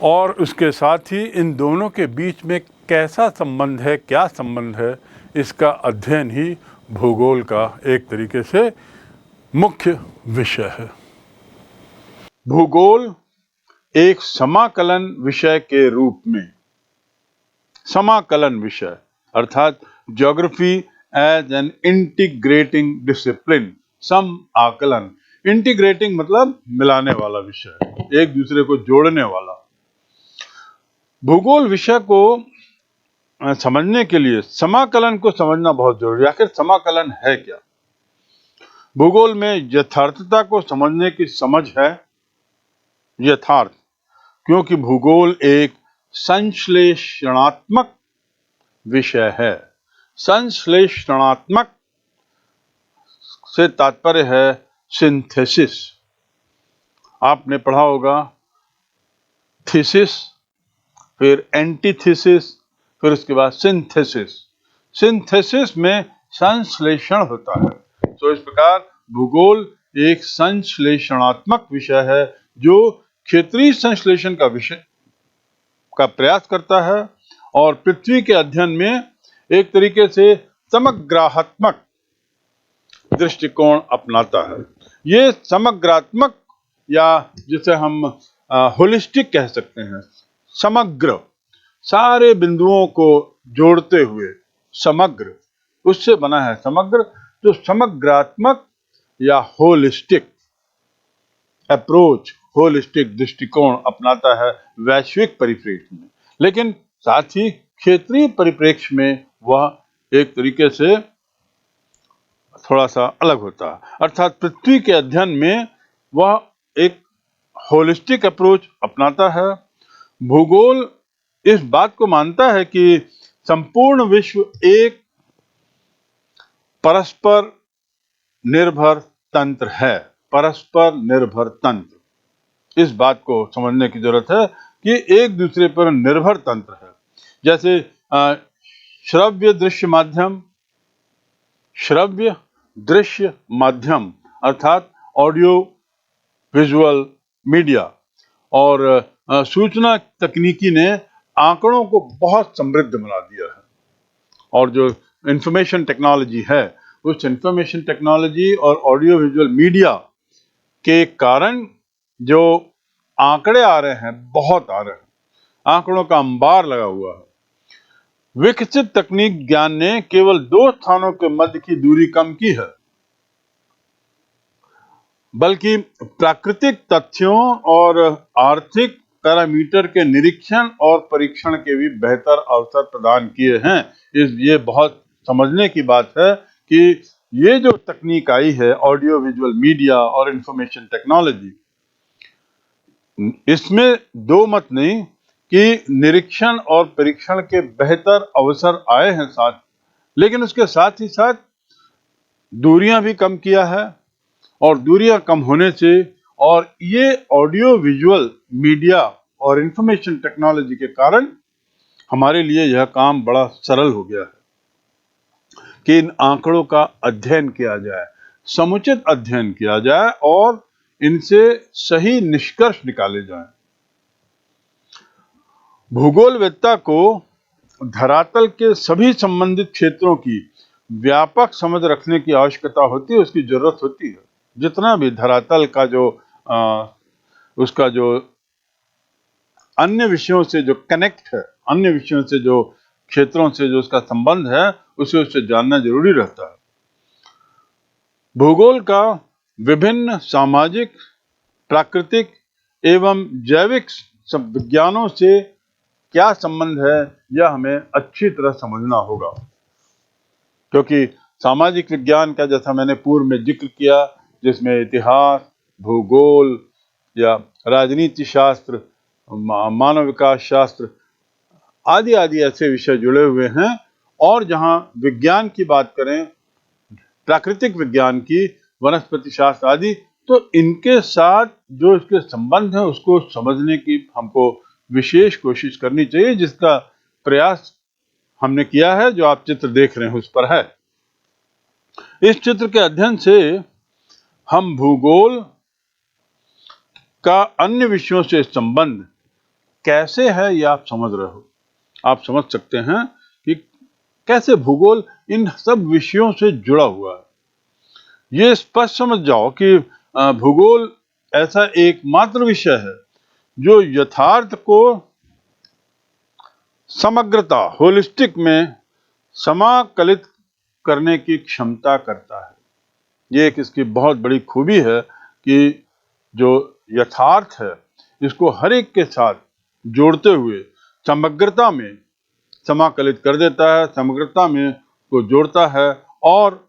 और उसके साथ ही इन दोनों के बीच में कैसा संबंध है, क्या संबंध है, इसका अध्ययन ही भूगोल का एक तरीके से मुख्य विषय है। भूगोल एक समाकलन विषय के रूप में, समाकलन विषय अर्थात geography as an integrating discipline, सम आकलन, इंटीग्रेटिंग मतलब मिलाने वाला विषय, एक दूसरे को जोड़ने वाला। भूगोल विषय को समझने के लिए समाकलन को समझना बहुत जरूरी है। आखिर समाकलन है क्या? भूगोल में यथार्थता को समझने की समझ है, यथार्थ, क्योंकि भूगोल एक संश्लेषणात्मक विषय है। संश्लेषणात्मक से तात्पर्य है सिंथेसिस। आपने पढ़ा होगा थीसिस, फिर एंटीथीसिस, फिर उसके बाद सिंथेसिस। सिंथेसिस में संश्लेषण होता है। तो इस प्रकार भूगोल एक संश्लेषणात्मक विषय है जो क्षेत्रीय संश्लेषण का प्रयास करता है और पृथ्वी के अध्ययन में एक तरीके से समग्रात्मक दृष्टिकोण अपनाता है। ये समग्रात्मक, या जिसे हम होलिस्टिक कह सकते हैं, समग्र, सारे बिंदुओं को जोड़ते हुए समग्र, उससे बना है समग्र। जो समग्रात्मक या होलिस्टिक अप्रोच, होलिस्टिक दृष्टिकोण अपनाता है वैश्विक परिप्रेक्ष्य में, लेकिन साथ ही क्षेत्रीय परिप्रेक्ष्य में वह एक तरीके से थोड़ा सा अलग होता है। अर्थात पृथ्वी के अध्ययन में वह एक होलिस्टिक अप्रोच अपनाता है। भूगोल इस बात को मानता है कि संपूर्ण विश्व एक परस्पर निर्भर तंत्र है। परस्पर निर्भर तंत्र, इस बात को समझने की जरूरत है कि एक दूसरे पर निर्भर तंत्र है। जैसे श्रव्य दृश्य माध्यम, श्रव्य दृश्य माध्यम अर्थात ऑडियो विजुअल मीडिया और सूचना तकनीकी ने आंकड़ों को बहुत समृद्ध बना दिया है। और जो इंफॉर्मेशन टेक्नोलॉजी है, उस इंफॉर्मेशन टेक्नोलॉजी और ऑडियो विजुअल मीडिया के कारण जो आंकड़े आ रहे हैं, बहुत आ रहे हैं, आंकड़ों का अंबार लगा हुआ है। विकसित तकनीक ज्ञान ने केवल दो स्थानों के मध्य की दूरी कम की है, बल्कि प्राकृतिक तथ्यों और आर्थिक पैरामीटर के निरीक्षण और परीक्षण के भी बेहतर अवसर प्रदान किए हैं। ये बहुत समझने की बात है कि ये जो तकनीक आई है, ऑडियो विजुअल मीडिया और इंफॉर्मेशन टेक्नोलॉजी, इसमें दो मत नहीं कि निरीक्षण और परीक्षण के बेहतर अवसर आए हैं साथ, लेकिन उसके साथ ही साथ दूरियां भी कम किया है। और दूरियां कम होने से और ये ऑडियो विजुअल मीडिया और इंफॉर्मेशन टेक्नोलॉजी के कारण हमारे लिए यह काम बड़ा सरल हो गया है कि इन आंकड़ों का अध्ययन किया जाए, समुचित अध्ययन किया जाए और इनसे सही निष्कर्ष निकाले जाएं। भूगोलवेत्ता को धरातल के सभी संबंधित क्षेत्रों की व्यापक समझ रखने की आवश्यकता होती है, उसकी जरूरत होती है। जितना भी धरातल का जो उसका जो अन्य विषयों से जो कनेक्ट है, अन्य विषयों से जो क्षेत्रों से जो उसका संबंध है, उसे उससे जानना जरूरी रहता है। भूगोल का विभिन्न सामाजिक, प्राकृतिक एवं जैविक विज्ञानों से क्या संबंध है, यह हमें अच्छी तरह समझना होगा, क्योंकि सामाजिक विज्ञान का, जैसा मैंने पूर्व में जिक्र किया, जिसमें इतिहास, भूगोल या राजनीति शास्त्र, मानव विकास शास्त्र आदि आदि ऐसे विषय जुड़े हुए हैं। और जहां विज्ञान की बात करें, प्राकृतिक विज्ञान की, वनस्पति शास्त्र आदि, तो इनके साथ जो इसके संबंध है उसको समझने की हमको विशेष कोशिश करनी चाहिए, जिसका प्रयास हमने किया है, जो आप चित्र देख रहे हैं उस पर है। इस चित्र के अध्ययन से हम भूगोल का अन्य विषयों से संबंध कैसे है, यह आप समझ रहे हो। आप समझ सकते हैं कि कैसे भूगोल इन सब विषयों से जुड़ा हुआ है। ये स्पष्ट समझ जाओ कि भूगोल ऐसा एकमात्र विषय है जो यथार्थ को समग्रता, होलिस्टिक में समाकलित करने की क्षमता करता है। ये एक इसकी बहुत बड़ी खूबी है कि जो यथार्थ है, इसको हर एक के साथ जोड़ते हुए समग्रता में समाकलित कर देता है, समग्रता में को जोड़ता है और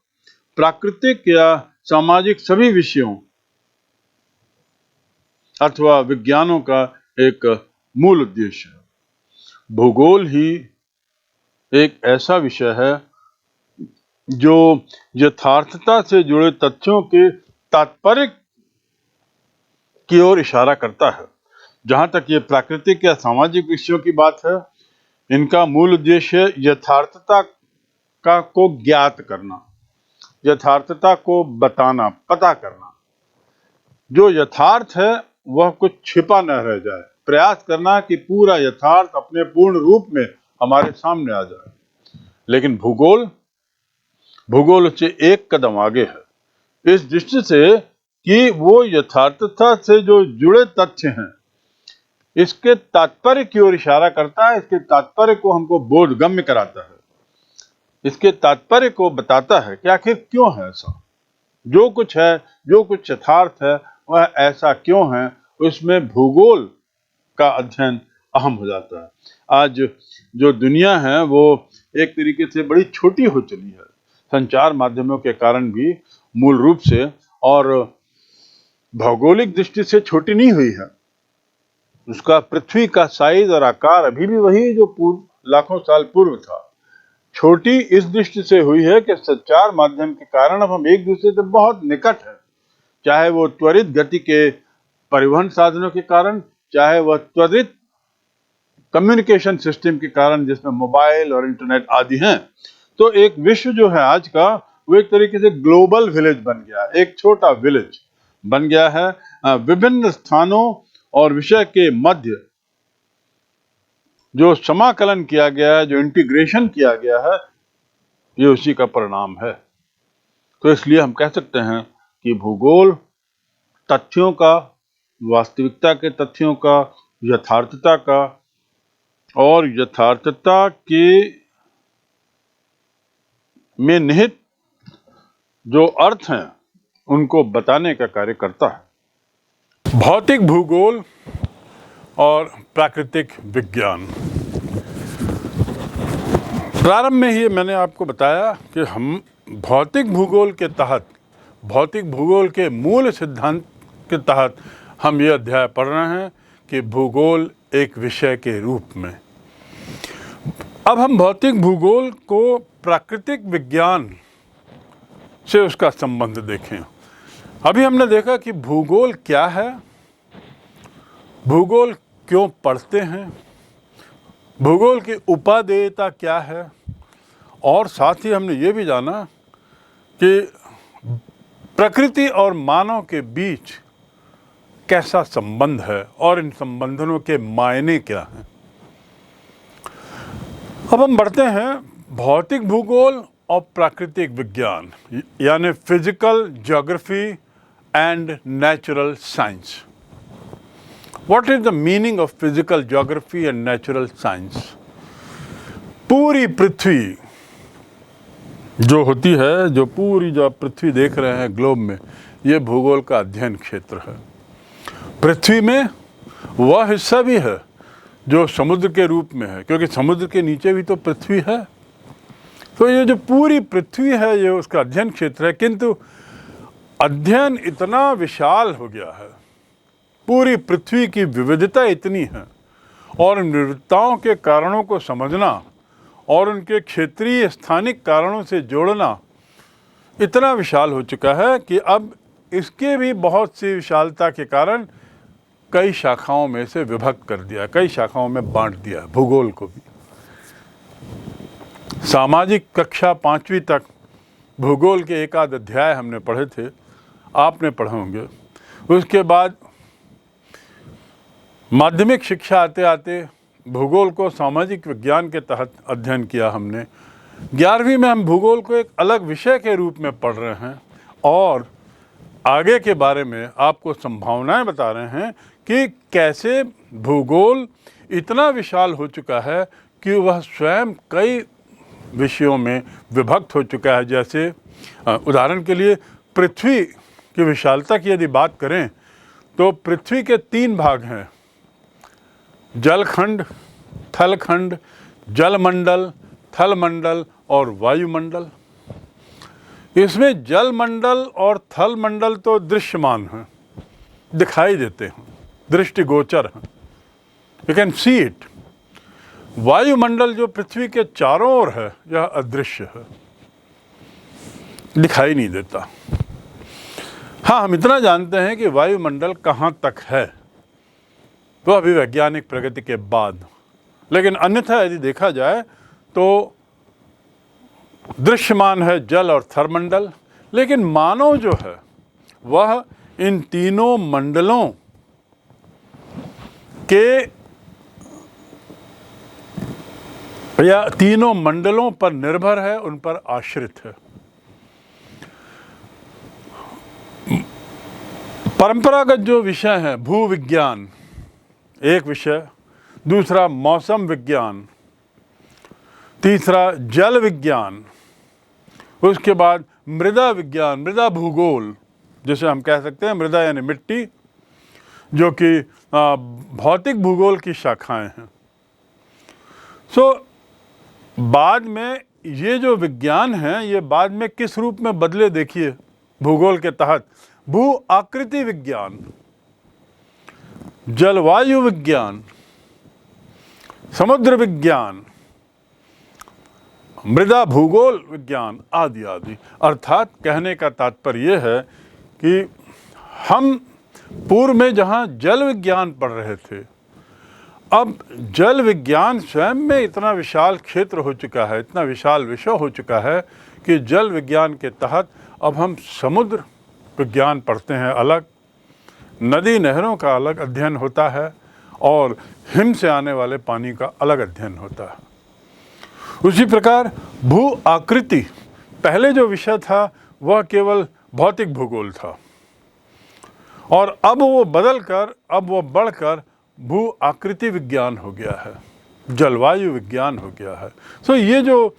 प्राकृतिक या सामाजिक सभी विषयों अथवा विज्ञानों का एक मूल उद्देश्य है। भूगोल ही एक ऐसा विषय है जो यथार्थता से जुड़े तथ्यों के तात्पर्य की ओर इशारा करता है। जहां तक ये प्राकृतिक या सामाजिक विषयों की बात है, इनका मूल उद्देश्य यथार्थता का को ज्ञात करना, यथार्थता को बताना, पता करना। जो यथार्थ है वह कुछ छिपा न रह जाए, प्रयास करना कि पूरा यथार्थ अपने पूर्ण रूप में हमारे सामने आ जाए। लेकिन भूगोल उससे एक कदम आगे है, इस दृष्टि से कि वो यथार्थता से जो जुड़े तथ्य हैं, इसके तात्पर्य की ओर इशारा करता है, इसके तात्पर्य को हमको बोधगम्य कराता है, इसके तात्पर्य को बताता है कि आखिर क्यों है ऐसा। जो कुछ है, जो कुछ यथार्थ है, वह ऐसा क्यों है, उसमें भूगोल का अध्ययन अहम हो जाता है। आज जो दुनिया है वो एक तरीके से बड़ी छोटी हो चली है, संचार माध्यमों के कारण भी मूल रूप से, और भौगोलिक दृष्टि से छोटी नहीं हुई है। उसका पृथ्वी का साइज और आकार अभी भी वही जो लाखों साल पूर्व था। छोटी इस दृष्टि से हुई है कि संचार माध्यम के कारण अब हम एक दूसरे से बहुत निकट हैं, चाहे वो त्वरित गति के परिवहन साधनों के कारण, चाहे वह त्वरित कम्युनिकेशन सिस्टम के कारण, जिसमें मोबाइल और इंटरनेट आदि हैं, तो एक विश्व जो है आज का, वो एक तरीके से ग्लोबल विलेज बन गया, एक छोटा विलेज बन गया है। विभिन्न स्थानों और विषय के मध्य जो समाकलन किया गया है, जो इंटीग्रेशन किया गया है, ये उसी का परिणाम है। तो इसलिए हम कह सकते हैं कि भूगोल तथ्यों का, वास्तविकता के तथ्यों का, यथार्थता का और यथार्थता के में निहित जो अर्थ हैं उनको बताने का कार्य करता है। भौतिक भूगोल और प्राकृतिक विज्ञान। प्रारंभ में ही मैंने आपको बताया कि हम भौतिक भूगोल के तहत, भौतिक भूगोल के मूल सिद्धांत के तहत हम ये अध्याय पढ़ रहे हैं कि भूगोल एक विषय के रूप में। अब हम भौतिक भूगोल को प्राकृतिक विज्ञान से उसका संबंध देखें। अभी हमने देखा कि भूगोल क्या है, भूगोल क्यों पढ़ते हैं, भूगोल की उपादेयता क्या है, और साथ ही हमने ये भी जाना कि प्रकृति और मानव के बीच कैसा संबंध है और इन संबंधों के मायने क्या हैं। अब हम बढ़ते हैं भौतिक भूगोल और प्राकृतिक विज्ञान, यानी physical geography and natural science. What is the meaning of physical geography and natural science? पूरी पृथ्वी जो होती है, जो पूरी जो आप पृथ्वी देख रहे हैं ग्लोब में, ये भूगोल का अध्ययन क्षेत्र है। पृथ्वी में वह हिस्सा भी है जो समुद्र के रूप में है, क्योंकि समुद्र के नीचे भी तो पृथ्वी है। तो ये जो पूरी पृथ्वी है ये उसका अध्ययन क्षेत्र है, किंतु अध्ययन इतना विशाल हो गया है, पूरी पृथ्वी की विविधता इतनी है, और इन विविधताओं के कारणों को समझना और उनके क्षेत्रीय स्थानिक कारणों से जोड़ना इतना विशाल हो चुका है कि अब इसके भी बहुत सी विशालता के कारण कई शाखाओं में से विभक्त कर दिया, कई शाखाओं में बांट दिया भूगोल को भी। सामाजिक कक्षा 5वीं तक भूगोल के एक आध अध्याय हमने पढ़े थे, आपने पढ़े होंगे। उसके बाद माध्यमिक शिक्षा आते आते भूगोल को सामाजिक विज्ञान के तहत अध्ययन किया हमने। 11वीं में हम भूगोल को एक अलग विषय के रूप में पढ़ रहे हैं और आगे के बारे में आपको संभावनाएं बता रहे हैं कि कैसे भूगोल इतना विशाल हो चुका है कि वह स्वयं कई विषयों में विभक्त हो चुका है। जैसे उदाहरण के लिए पृथ्वी की विशालता की यदि बात करें तो पृथ्वी के 3 भाग हैं, जलखंड, थलखंड, जलमंडल, थलमंडल और वायुमंडल। इसमें जलमंडल और थलमंडल तो दृश्यमान हैं, दिखाई देते हैं, दृष्टिगोचर हैं, यू कैन सी इट। वायुमंडल जो पृथ्वी के चारों ओर है यह अदृश्य है, दिखाई नहीं देता। हाँ, हम इतना जानते हैं कि वायुमंडल कहाँ तक है, तो अभी वैज्ञानिक प्रगति के बाद, लेकिन अन्यथा यदि देखा जाए तो दृश्यमान है जल और थलमंडल। लेकिन मानव जो है वह इन तीनों मंडलों के या तीनों मंडलों पर निर्भर है, उन पर आश्रित है। परंपरागत जो विषय है, भूविज्ञान एक विषय, दूसरा मौसम विज्ञान, तीसरा जल विज्ञान, उसके बाद मृदा विज्ञान, मृदा भूगोल जिसे हम कह सकते हैं, मृदा यानी मिट्टी, जो कि भौतिक भूगोल की शाखाएं हैं। बाद में ये जो विज्ञान हैं ये बाद में किस रूप में बदले देखिए भूगोल के तहत। भू आकृति विज्ञान, जलवायु विज्ञान, समुद्र विज्ञान, मृदा भूगोल विज्ञान आदि आदि। अर्थात कहने का तात्पर्य यह है कि हम पूर्व में जहाँ जल विज्ञान पढ़ रहे थे, अब जल विज्ञान स्वयं में इतना विशाल क्षेत्र हो चुका है, इतना विशाल विषय हो चुका है कि जल विज्ञान के तहत अब हम समुद्र विज्ञान पढ़ते हैं अलग, नदी नहरों का अलग अध्ययन होता है और हिम से आने वाले पानी का अलग अध्ययन होता है। उसी प्रकार भू आकृति, पहले जो विषय था वह केवल भौतिक भूगोल था और अब वो बदलकर, अब वो बढ़कर भू आकृति विज्ञान हो गया है, जलवायु विज्ञान हो गया है। तो ये जो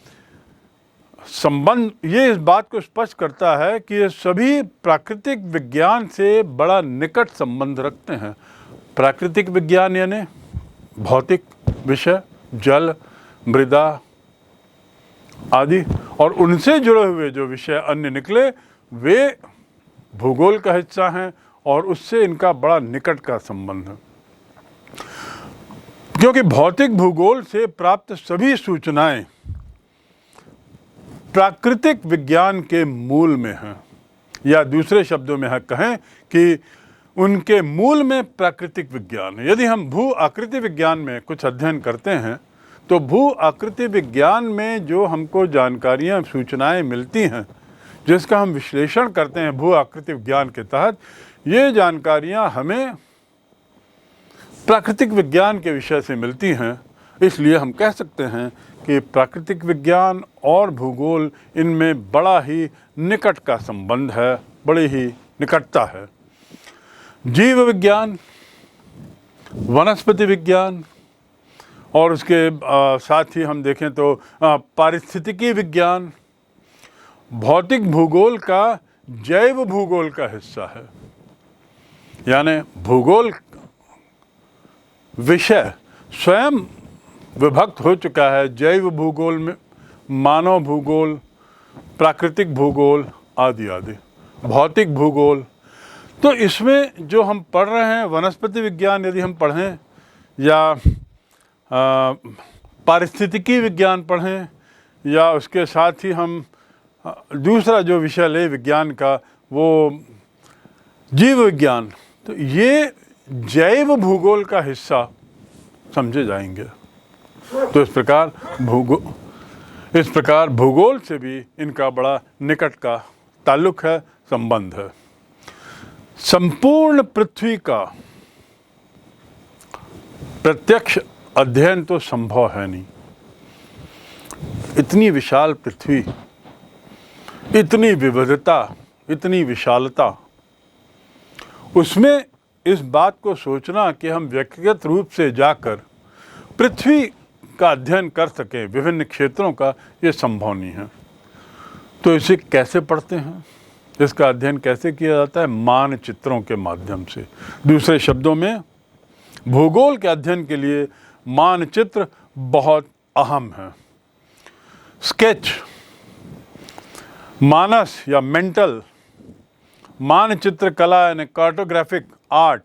संबंध, ये इस बात को स्पष्ट करता है कि ये सभी प्राकृतिक विज्ञान से बड़ा निकट संबंध रखते हैं। प्राकृतिक विज्ञान यानी भौतिक विषय, जल, मृदा आदि, और उनसे जुड़े हुए जो विषय अन्य निकले वे भूगोल का हिस्सा हैं और उससे इनका बड़ा निकट का संबंध है, क्योंकि भौतिक भूगोल से प्राप्त सभी सूचनाएं प्राकृतिक विज्ञान के मूल में हैं, या दूसरे शब्दों में कहें कि उनके मूल में प्राकृतिक विज्ञान है। यदि हम भू आकृति विज्ञान में कुछ अध्ययन करते हैं तो भू आकृति विज्ञान में जो हमको जानकारियां, सूचनाएं मिलती हैं, जिसका हम विश्लेषण करते हैं भू आकृति विज्ञान के तहत, ये जानकारियां हमें प्राकृतिक विज्ञान के विषय से मिलती हैं। इसलिए हम कह सकते हैं कि प्राकृतिक विज्ञान और भूगोल, इनमें बड़ा ही निकट का संबंध है, बड़ी ही निकटता है। जीव विज्ञान, वनस्पति विज्ञान और उसके साथ ही हम देखें तो पारिस्थितिकी विज्ञान भौतिक भूगोल का जैव भूगोल का हिस्सा है। यानी भूगोल विषय स्वयं विभक्त हो चुका है जैव भूगोल में, मानव भूगोल, प्राकृतिक भूगोल आदि आदि, भौतिक भूगोल। तो इसमें जो हम पढ़ रहे हैं वनस्पति विज्ञान यदि हम पढ़ें या पारिस्थितिकी विज्ञान पढ़ें या उसके साथ ही हम दूसरा जो विषय ले विज्ञान का वो जीव विज्ञान, तो ये जैव भूगोल का हिस्सा समझे जाएंगे। तो इस प्रकार भूगोल से भी इनका बड़ा निकट का ताल्लुक है, संबंध है। संपूर्ण पृथ्वी का प्रत्यक्ष अध्ययन तो संभव है नहीं। इतनी विशाल पृथ्वी, इतनी विविधता, इतनी विशालता, उसमें इस बात को सोचना कि हम व्यक्तिगत रूप से जाकर पृथ्वी का अध्ययन कर सकें, विभिन्न क्षेत्रों का, ये संभव नहीं है। तो इसे कैसे पढ़ते हैं, इसका अध्ययन कैसे किया जाता है? मानचित्रों के माध्यम से। दूसरे शब्दों में भूगोल के अध्ययन के लिए मानचित्र बहुत अहम है। स्केच, मानस या मेंटल मानचित्र कला यानी कार्टोग्राफिक आर्ट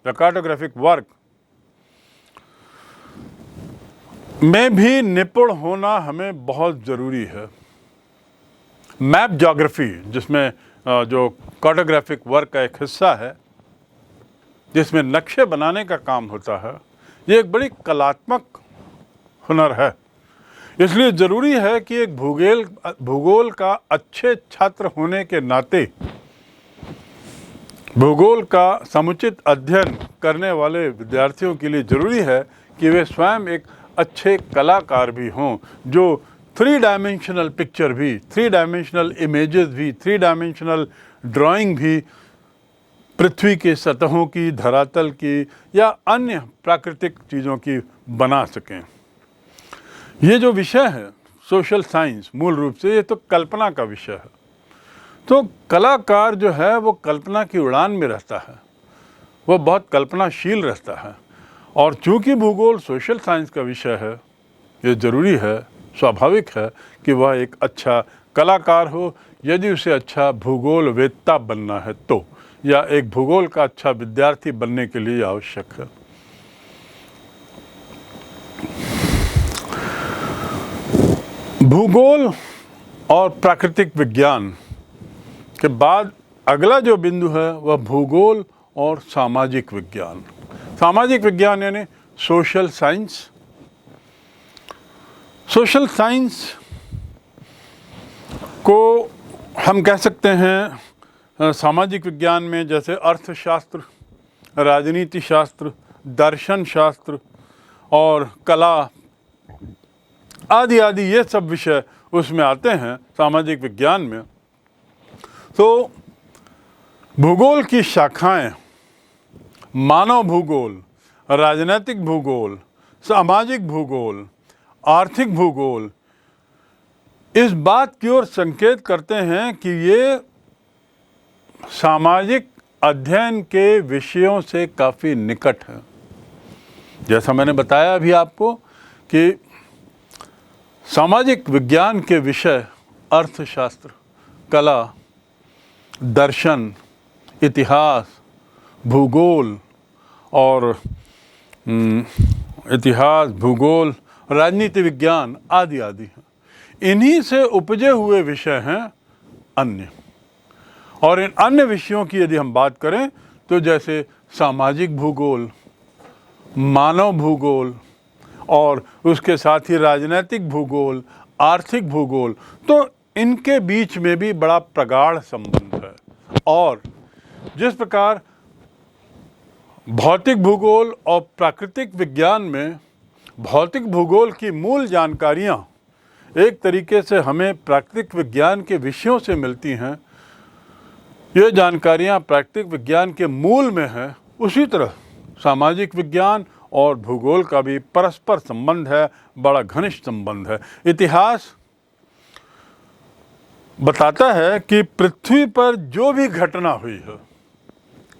या कार्टोग्राफिक वर्क में भी निपुण होना हमें बहुत ज़रूरी है। मैप ज्योग्राफी, जिसमें जो कार्टोग्राफिक वर्क का एक हिस्सा है, जिसमें नक्शे बनाने का काम होता है, ये एक बड़ी कलात्मक हुनर है। इसलिए ज़रूरी है कि एक भूगोल का अच्छे छात्र होने के नाते भूगोल का समुचित अध्ययन करने वाले विद्यार्थियों के लिए ज़रूरी है कि वे स्वयं एक अच्छे कलाकार भी हों, जो 3 डायमेंशनल पिक्चर भी, 3 डायमेंशनल इमेजेस भी, 3 डायमेंशनल ड्राइंग भी पृथ्वी के सतहों की, धरातल की या अन्य प्राकृतिक चीज़ों की बना सकें। ये जो विषय है सोशल साइंस, मूल रूप से ये तो कल्पना का विषय है। तो कलाकार जो है वो कल्पना की उड़ान में रहता है, वो बहुत कल्पनाशील रहता है। और चूंकि भूगोल सोशल साइंस का विषय है, ये ज़रूरी है, स्वाभाविक है कि वह एक अच्छा कलाकार हो। यदि उसे अच्छा भूगोल वेत्ता बनना है तो, या एक भूगोल का अच्छा विद्यार्थी बनने के लिए आवश्यक है। भूगोल और प्राकृतिक विज्ञान के बाद अगला जो बिंदु है वह भूगोल और सामाजिक विज्ञान। सामाजिक विज्ञान यानी सोशल साइंस। सोशल साइंस को हम कह सकते हैं सामाजिक विज्ञान में जैसे अर्थशास्त्र, राजनीति शास्त्र, दर्शन शास्त्र और कला आदि आदि ये सब विषय उसमें आते हैं सामाजिक विज्ञान में। तो भूगोल की शाखाएं मानव भूगोल, राजनीतिक भूगोल, सामाजिक भूगोल, आर्थिक भूगोल इस बात की ओर संकेत करते हैं कि ये सामाजिक अध्ययन के विषयों से काफ़ी निकट है। जैसा मैंने बताया अभी आपको कि सामाजिक विज्ञान के विषय अर्थशास्त्र, कला, दर्शन, इतिहास, भूगोल और इतिहास, भूगोल, राजनीति विज्ञान आदि आदि हैं। इन्हीं से उपजे हुए विषय हैं अन्य। और इन अन्य विषयों की यदि हम बात करें तो जैसे सामाजिक भूगोल, मानव भूगोल और उसके साथ ही राजनीतिक भूगोल, आर्थिक भूगोल, तो इनके बीच में भी बड़ा प्रगाढ़ संबंध है। और जिस प्रकार भौतिक भूगोल और प्राकृतिक विज्ञान में भौतिक भूगोल की मूल जानकारियाँ एक तरीके से हमें प्राकृतिक विज्ञान के विषयों से मिलती हैं, ये जानकारियाँ प्राकृतिक विज्ञान के मूल में हैं, उसी तरह सामाजिक विज्ञान और भूगोल का भी परस्पर संबंध है, बड़ा घनिष्ठ संबंध है। इतिहास बताता है कि पृथ्वी पर जो भी घटना हुई है,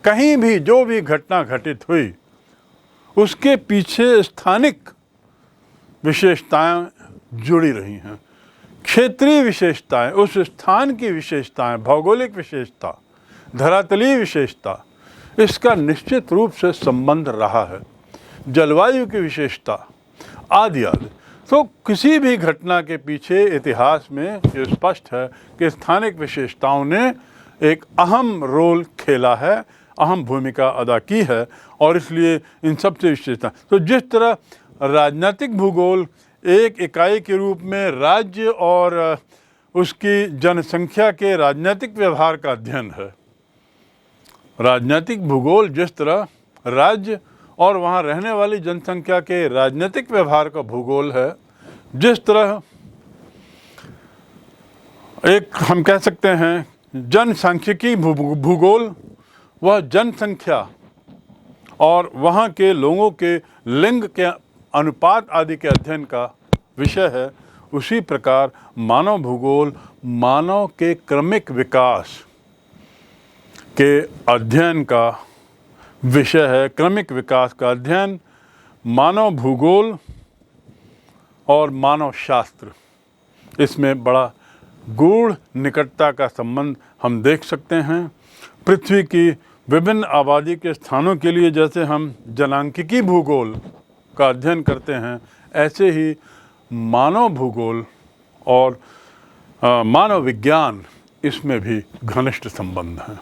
कहीं भी जो भी घटना घटित हुई, उसके पीछे स्थानिक विशेषताएं जुड़ी रही हैं। क्षेत्रीय विशेषताएं, उस स्थान की विशेषताएं, भौगोलिक विशेषता, धरातलीय विशेषता, इसका निश्चित रूप से संबंध रहा है। जलवायु की विशेषता आदि आदि। तो किसी भी घटना के पीछे इतिहास में ये स्पष्ट है कि स्थानिक विशेषताओं ने एक अहम रोल खेला है, अहम भूमिका अदा की है। और इसलिए इन सबसे विशेषता, तो जिस तरह राजनीतिक भूगोल एक इकाई के रूप में राज्य और उसकी जनसंख्या के राजनीतिक व्यवहार का अध्ययन है, राजनीतिक भूगोल जिस तरह राज्य और वहाँ रहने वाली जनसंख्या के राजनीतिक व्यवहार का भूगोल है, जिस तरह एक हम कह सकते हैं जनसांख्यिकी भूगोल, वह जनसंख्या और वहाँ के लोगों के लिंग के अनुपात आदि के अध्ययन का विषय है, उसी प्रकार मानव भूगोल मानव के क्रमिक विकास के अध्ययन का विषय है। क्रमिक विकास का अध्ययन मानव भूगोल और मानव शास्त्र, इसमें बड़ा गूढ़ निकटता का संबंध हम देख सकते हैं। पृथ्वी की विभिन्न आबादी के स्थानों के लिए जैसे हम जनांकिकी भूगोल का अध्ययन करते हैं, ऐसे ही मानव भूगोल और मानव विज्ञान, इसमें भी घनिष्ठ संबंध हैं।